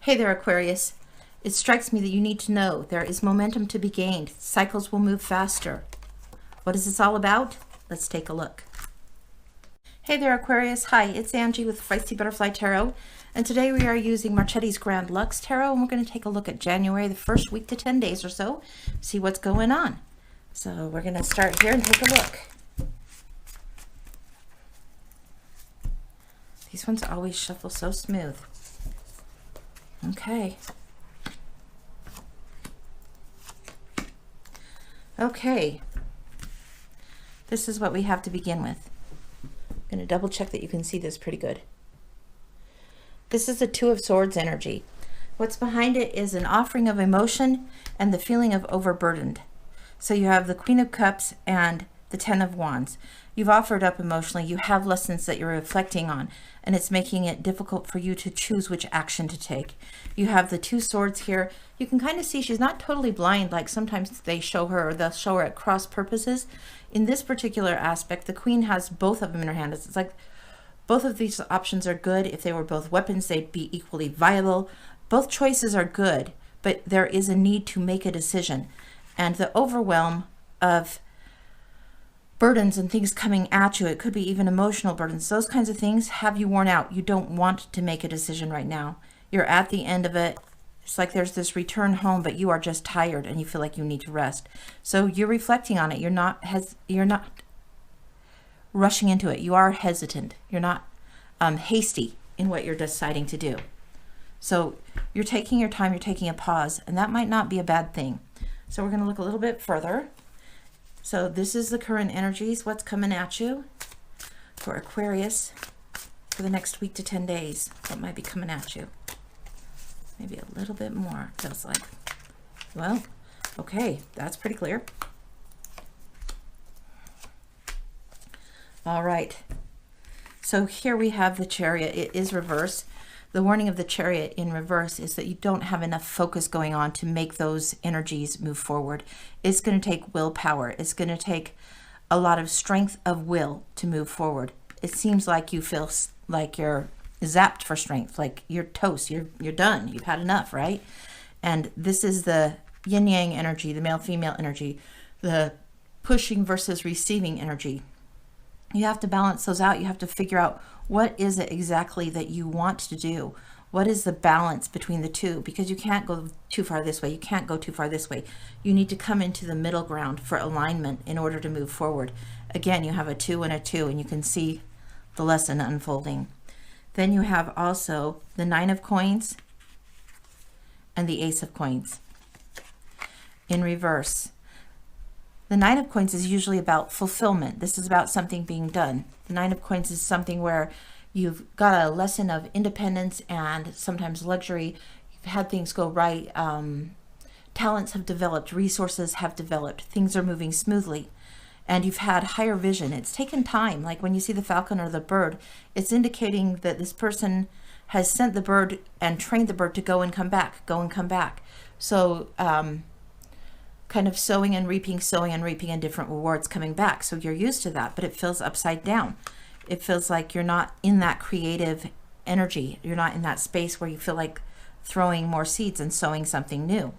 Hey there, Aquarius. It strikes me that you need to know there is momentum to be gained. Cycles will move faster. What is this all about? Let's take a look. Hey there, Aquarius. Hi, it's Angie with Feisty Butterfly Tarot. And today we are using Marchetti's Grand Lux Tarot. And we're going to take a look at January, the first week to 10 days or so. See what's going on. So we're going to start here and take a look. These ones always shuffle so smooth. Okay. Okay. This is what we have to begin with. I'm going to double check that you can see this pretty good. This is the Two of Swords energy. What's behind it is an offering of emotion and the feeling of overburdened. So you have the Queen of Cups and the Ten of Wands. You've offered up emotionally. You have lessons that you're reflecting on, and it's making it difficult for you to choose which action to take. You have the Two Swords here. You can kind of see she's not totally blind like sometimes they show her, or they'll show her at cross purposes. In this particular aspect, the Queen has both of them in her hand. It's like both of these options are good. If they were both weapons, they'd be equally viable. Both choices are good, but there is a need to make a decision. And the overwhelm of burdens and things coming at you, it could be even emotional burdens, those kinds of things have you worn out. You don't want to make a decision right now. You're at the end of it. It's like there's this return home, but you are just tired and you feel like you need to rest. So you're reflecting on it. You're not rushing into it. You are hesitant. You're not hasty in what you're deciding to do. So you're taking your time, you're taking a pause, and that might not be a bad thing. So we're going to look a little bit further. So this is the current energies, what's coming at you for Aquarius for the next week to 10 days. What might be coming at you? Maybe a little bit more, feels like. Well, okay, that's pretty clear. All right. So here we have the Chariot. It is reverse. The warning of the Chariot in reverse is that you don't have enough focus going on to make those energies move forward. It's going to take willpower. It's going to take a lot of strength of will to move forward. It seems like you feel like you're zapped for strength, like you're toast, you're done, you've had enough, right? And this is the yin-yang energy, the male-female energy, the pushing versus receiving energy. You have to balance those out. You have to figure out what is it exactly that you want to do. What is the balance between the two? Because you can't go too far this way. You can't go too far this way. You need to come into the middle ground for alignment in order to move forward. Again, you have a 2 and a 2, and you can see the lesson unfolding. Then you have also the 9 of Coins and the Ace of Coins in reverse. The 9 of Coins is usually about fulfillment. This is about something being done. The 9 of Coins is something where you've got a lesson of independence and sometimes luxury. You've had things go right. Talents have developed. Resources have developed. Things are moving smoothly. And you've had higher vision. It's taken time. Like when you see the falcon or the bird, it's indicating that this person has sent the bird and trained the bird to go and come back, go and come back. So, kind of sowing and reaping, and different rewards coming back. So you're used to that, but it feels upside down. It feels like you're not in that creative energy. You're not in that space where you feel like throwing more seeds and sowing something new.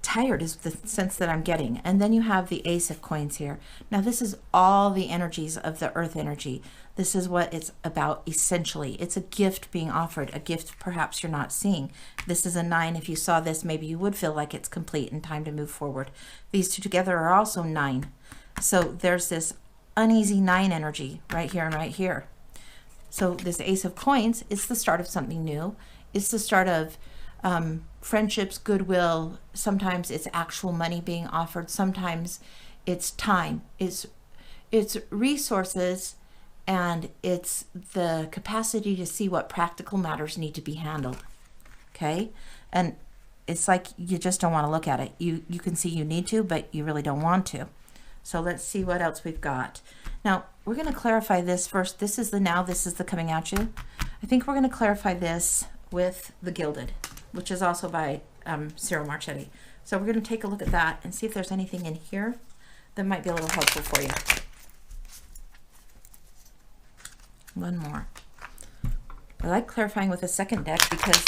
Tired is the sense that I'm getting. And then you have the Ace of Coins here. Now this is all the energies of the earth energy. This is what it's about essentially. It's a gift being offered, a gift perhaps you're not seeing. This is a 9. If you saw this, maybe you would feel like it's complete and time to move forward. These two together are also 9. So there's this uneasy 9 energy right here and right here. So this Ace of Coins is the start of something new. It's the start of friendships, goodwill. Sometimes it's actual money being offered. Sometimes it's time. It's resources, and it's the capacity to see what practical matters need to be handled. Okay? And it's like you just don't want to look at it. You can see you need to, but you really don't want to. So let's see what else we've got. Now, we're going to clarify this first. This is the now, this is the coming at you. I think we're going to clarify this with the Gilded, which is also by Cyril Marchetti. So we're going to take a look at that and see if there's anything in here that might be a little helpful for you. One more. I like clarifying with a second deck because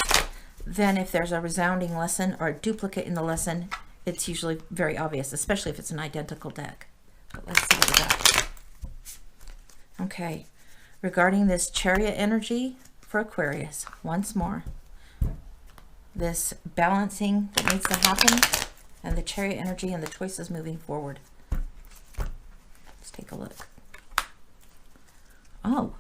then if there's a resounding lesson or a duplicate in the lesson, it's usually very obvious, especially if it's an identical deck. But let's see what we got. Okay, regarding this Chariot energy for Aquarius, once more, this balancing that needs to happen, and the Chariot energy and the choices moving forward. Let's take a look. Oh,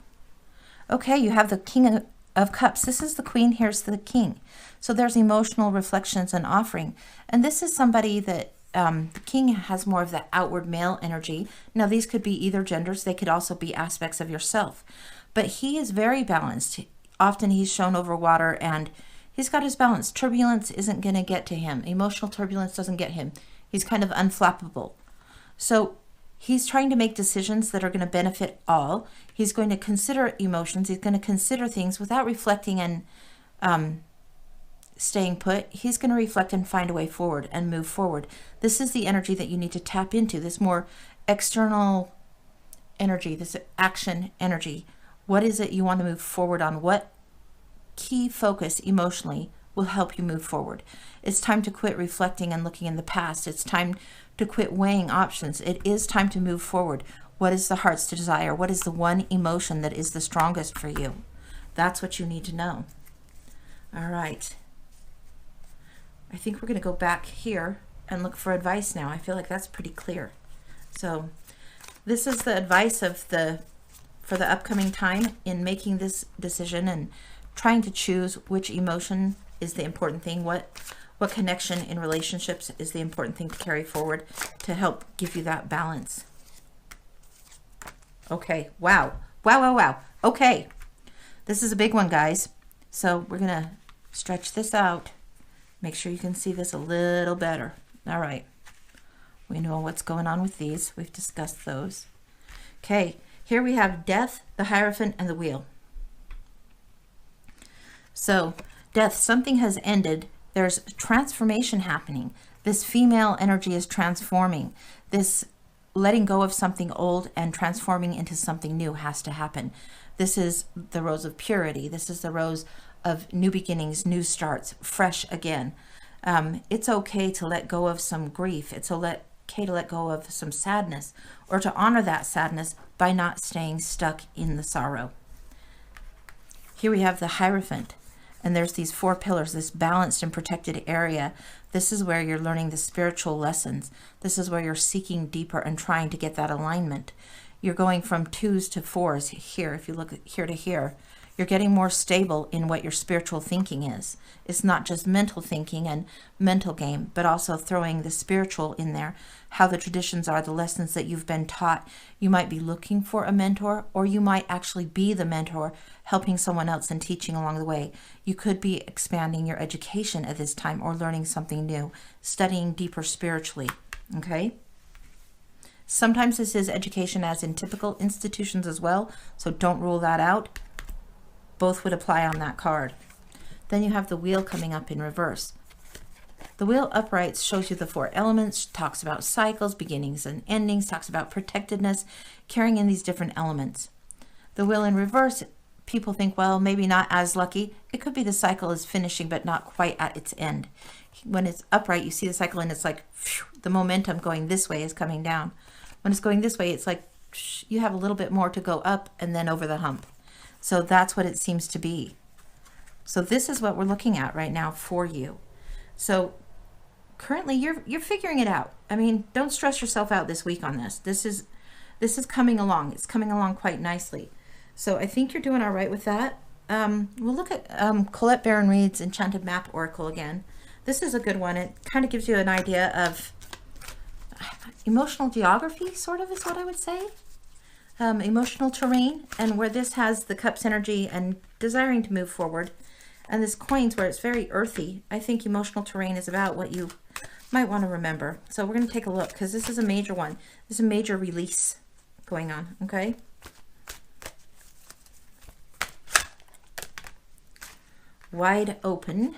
okay, you have the King of Cups. This is the Queen, here's the King. So there's emotional reflections and offering. And this is somebody that the King has more of the outward male energy. Now, these could be either genders. They could also be aspects of yourself. But he is very balanced. Often he's shown over water and he's got his balance. Turbulence isn't going to get to him. Emotional turbulence doesn't get him. He's kind of unflappable. So he's trying to make decisions that are going to benefit all. He's going to consider emotions. He's going to consider things without reflecting and staying put. He's going to reflect and find a way forward and move forward. This is the energy that you need to tap into, this more external energy, this action energy. What is it you want to move forward on? What key focus emotionally will help you move forward? It's time to quit reflecting and looking in the past. It's time to quit weighing options. It is time to move forward. What is the heart's desire? What is the one emotion that is the strongest for you? That's what you need to know. All right. I think we're going to go back here and look for advice now. I feel like that's pretty clear. So this is the advice of for the upcoming time in making this decision and trying to choose which emotion is the important thing, what connection in relationships is the important thing to carry forward to help give you that balance. Okay, wow. Okay, this is a big one, guys. So we're going to stretch this out. Make sure you can see this a little better. All right. We know what's going on with these. We've discussed those. Okay, here we have Death, the Hierophant, and the Wheel. So, Death, something has ended. There's transformation happening. This female energy is transforming. This letting go of something old and transforming into something new has to happen. This is the rose of purity. This is the rose of new beginnings, new starts, fresh again. It's okay to let go of some grief. It's okay to let go of some sadness, or to honor that sadness by not staying stuck in the sorrow. Here we have the Hierophant, and there's these 4 pillars, this balanced and protected area. This is where you're learning the spiritual lessons. This is where you're seeking deeper and trying to get that alignment. You're going from 2s to 4s here. If you look here to here, you're getting more stable in what your spiritual thinking is. It's not just mental thinking and mental game, but also throwing the spiritual in there, how the traditions are, the lessons that you've been taught. You might be looking for a mentor, or you might actually be the mentor, helping someone else and teaching along the way. You could be expanding your education at this time or learning something new, studying deeper spiritually, okay? Sometimes this is education as in typical institutions as well, so don't rule that out. Both would apply on that card. Then you have the Wheel coming up in reverse. The Wheel upright shows you the 4 elements, talks about cycles, beginnings and endings, talks about protectedness, carrying in these different elements. The Wheel in reverse, people think, well, maybe not as lucky. It could be the cycle is finishing, but not quite at its end. When it's upright, you see the cycle and it's like, phew, the momentum going this way is coming down. When it's going this way, it's like, phew, you have a little bit more to go up and then over the hump. So that's what it seems to be. So this is what we're looking at right now for you. So currently you're figuring it out. I mean, don't stress yourself out this week on this. This is coming along. It's coming along quite nicely. So I think you're doing all right with that. We'll look at Colette Baron-Reid's Enchanted Map Oracle again. This is a good one. It kind of gives you an idea of emotional geography, sort of, is what I would say. Emotional terrain, and where this has the Cups energy and desiring to move forward, and this Coins where it's very earthy. I think emotional terrain is about what you might want to remember. So we're going to take a look, because this is a major one. There's a major release going on, okay? Wide open.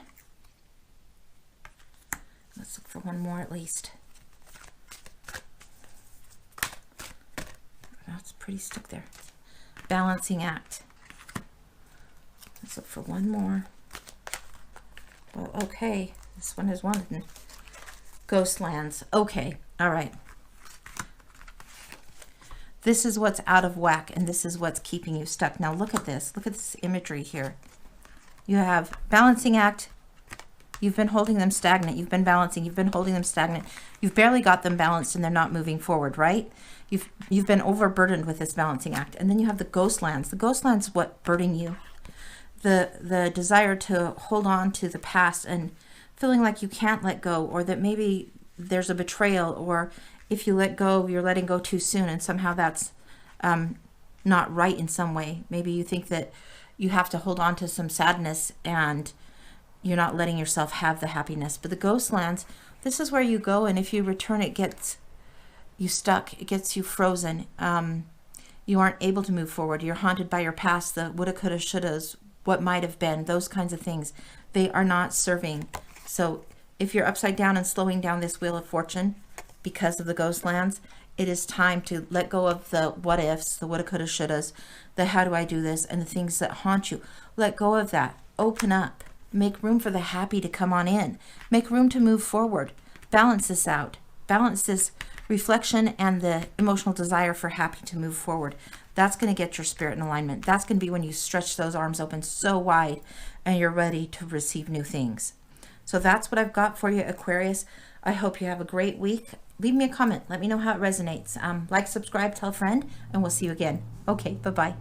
Let's look for one more at least. That's pretty stuck there. Balancing act. Let's look for one more. Well, okay, this one is one. Ghostlands. Okay, all right. This is what's out of whack, and this is what's keeping you stuck. Now look at this. Look at this imagery here. You have balancing act. You've been holding them stagnant. You've been balancing. You've been holding them stagnant. You've barely got them balanced, and they're not moving forward, right? You've been overburdened with this balancing act. And then you have the ghostlands. The ghostlands is what burden you. The desire to hold on to the past and feeling like you can't let go, or that maybe there's a betrayal, or if you let go, you're letting go too soon, and somehow that's not right in some way. Maybe you think that you have to hold on to some sadness and you're not letting yourself have the happiness. But the ghostlands, this is where you go, and if you return, it gets you stuck. It gets you frozen. You aren't able to move forward. You're haunted by your past, the woulda, coulda, shouldas, what might have been, those kinds of things. They are not serving. So if you're upside down and slowing down this wheel of fortune because of the ghostlands, it is time to let go of the what ifs, the woulda, coulda, shouldas, the how do I do this, and the things that haunt you. Let go of that. Open up. Make room for the happy to come on in. Make room to move forward. Balance this out. Balance this reflection and the emotional desire for happy to move forward. That's going to get your spirit in alignment. That's going to be when you stretch those arms open so wide and you're ready to receive new things. So that's what I've got for you, Aquarius. I hope you have a great week. Leave me a comment. Let me know how it resonates. Like, subscribe, tell a friend, and we'll see you again. Okay, bye-bye.